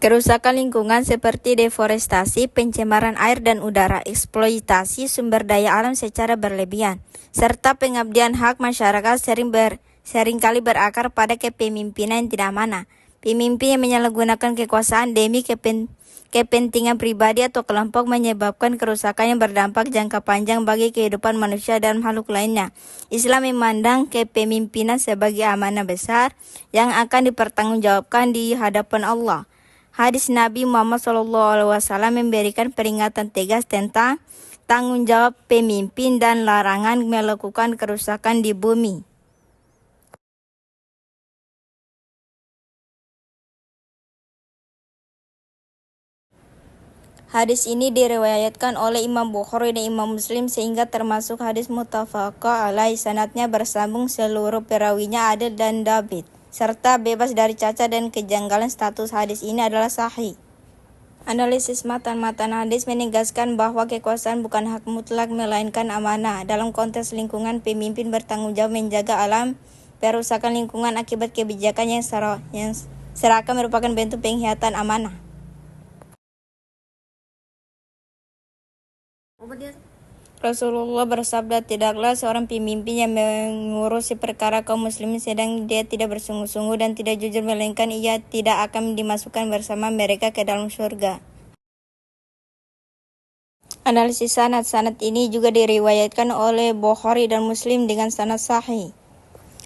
Kerusakan lingkungan seperti deforestasi, pencemaran air dan udara, eksploitasi sumber daya alam secara berlebihan, serta pengabdian hak masyarakat seringkali berakar pada kepemimpinan yang tidak amanah. Pemimpin yang menyalahgunakan kekuasaan demi kepentingan pribadi atau kelompok menyebabkan kerusakan yang berdampak jangka panjang bagi kehidupan manusia dan makhluk lainnya. Islam memandang kepemimpinan sebagai amanah besar yang akan dipertanggungjawabkan di hadapan Allah. Hadis Nabi Muhammad SAW memberikan peringatan tegas tentang tanggung jawab pemimpin dan larangan melakukan kerusakan di bumi. Hadis ini diriwayatkan oleh Imam Bukhari dan Imam Muslim sehingga termasuk hadis muttafaqun alaih. Sanadnya bersambung, seluruh perawinya adil dan dabit, serta bebas dari cacat dan kejanggalan. Status hadis ini adalah sahih. Analisis matan hadis menegaskan bahwa kekuasaan bukan hak mutlak melainkan amanah. Dalam konteks lingkungan, pemimpin bertanggung jawab menjaga alam. Perusakan lingkungan akibat kebijakan yang seakan merupakan bentuk pengkhianatan amanah. Rasulullah bersabda, tidaklah seorang pemimpin yang mengurusi perkara kaum muslimin sedang dia tidak bersungguh-sungguh dan tidak jujur, melainkan ia tidak akan dimasukkan bersama mereka ke dalam surga. Analisis sanad ini juga diriwayatkan oleh Bukhari dan Muslim dengan sanad sahih.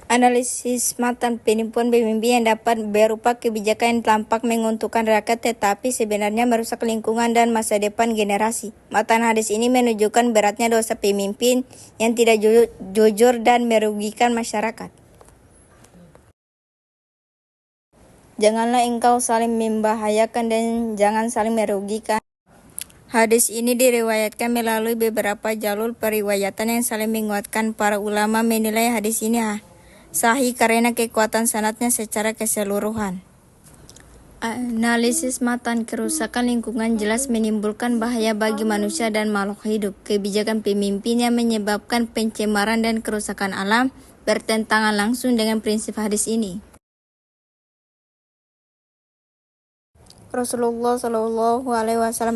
Analisis matan penipuan pemimpin yang dapat berupa kebijakan yang tampak menguntungkan rakyat tetapi sebenarnya merusak lingkungan dan masa depan generasi. Matan hadis ini menunjukkan beratnya dosa pemimpin yang tidak jujur dan merugikan masyarakat. Janganlah engkau saling membahayakan dan jangan saling merugikan. Hadis ini diriwayatkan melalui beberapa jalur periwayatan yang saling menguatkan. Para ulama menilai hadis ini sahih karena kekuatan sanadnya secara keseluruhan. Analisis matan kerusakan lingkungan jelas menimbulkan bahaya bagi manusia dan makhluk hidup. Kebijakan pemimpin yang menyebabkan pencemaran dan kerusakan alam bertentangan langsung dengan prinsip hadis ini. Rasulullah SAW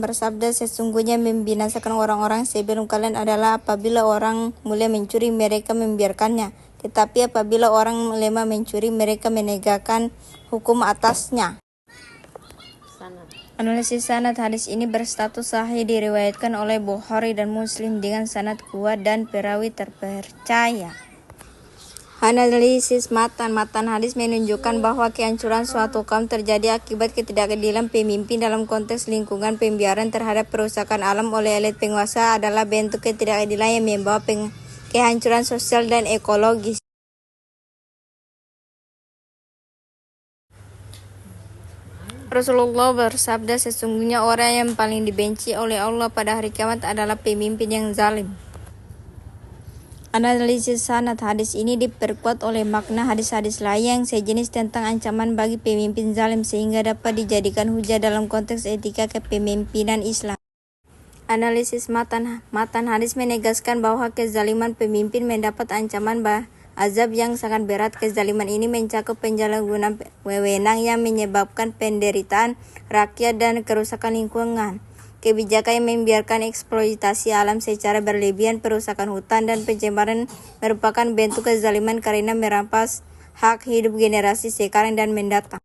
bersabda, sesungguhnya membinasakan orang-orang sebelum kalian adalah apabila orang mulia mencuri mereka membiarkannya, tetapi apabila orang lemah mencuri mereka menegakkan hukum atasnya. Analisis sanad hadis ini berstatus sahih, diriwayatkan oleh Bukhari dan Muslim dengan sanad kuat dan perawi terpercaya. Analisis matan hadis menunjukkan bahwa kehancuran suatu kaum terjadi akibat ketidakadilan pemimpin. Dalam konteks lingkungan, pembiaran terhadap perusakan alam oleh elit penguasa adalah bentuk ketidakadilan yang membawa kehancuran sosial dan ekologis. Rasulullah bersabda, sesungguhnya orang yang paling dibenci oleh Allah pada hari kiamat adalah pemimpin yang zalim. Analisis sanad hadis ini diperkuat oleh makna hadis-hadis lain yang sejenis tentang ancaman bagi pemimpin zalim sehingga dapat dijadikan hujah dalam konteks etika kepemimpinan Islam. Analisis matan hadis menegaskan bahwa kezaliman pemimpin mendapat ancaman azab yang sangat berat. Kezaliman ini mencakup penyalahgunaan wewenang yang menyebabkan penderitaan rakyat dan kerusakan lingkungan. Kebijakan yang membiarkan eksploitasi alam secara berlebihan, perusakan hutan, dan pencemaran merupakan bentuk kezaliman karena merampas hak hidup generasi sekarang dan mendatang.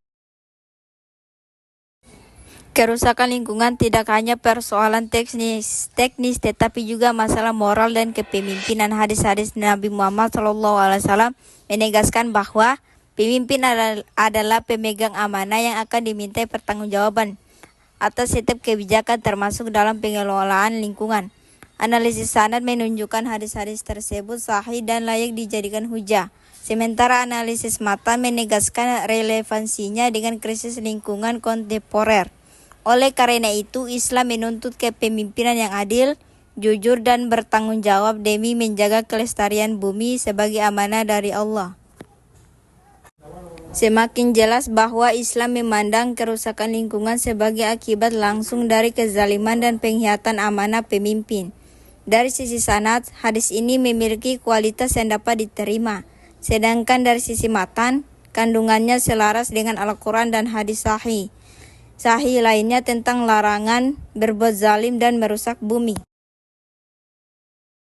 Kerusakan lingkungan tidak hanya persoalan teknis tetapi juga masalah moral dan kepemimpinan. Hadis-hadis Nabi Muhammad SAW menegaskan bahwa pemimpin adalah pemegang amanah yang akan dimintai pertanggungjawaban atas setiap kebijakan termasuk dalam pengelolaan lingkungan. Analisis sanad menunjukkan hadis-hadis tersebut sahih dan layak dijadikan hujah. Sementara analisis matan menegaskan relevansinya dengan krisis lingkungan kontemporer. Oleh karena itu, Islam menuntut kepemimpinan yang adil, jujur dan bertanggung jawab demi menjaga kelestarian bumi sebagai amanah dari Allah. Semakin jelas bahwa Islam memandang kerusakan lingkungan sebagai akibat langsung dari kezaliman dan pengkhianatan amanah pemimpin. Dari sisi sanad, hadis ini memiliki kualitas yang dapat diterima. Sedangkan dari sisi matan, kandungannya selaras dengan Al-Quran dan hadis sahih. sahih lainnya tentang larangan berbuat zalim dan merusak bumi.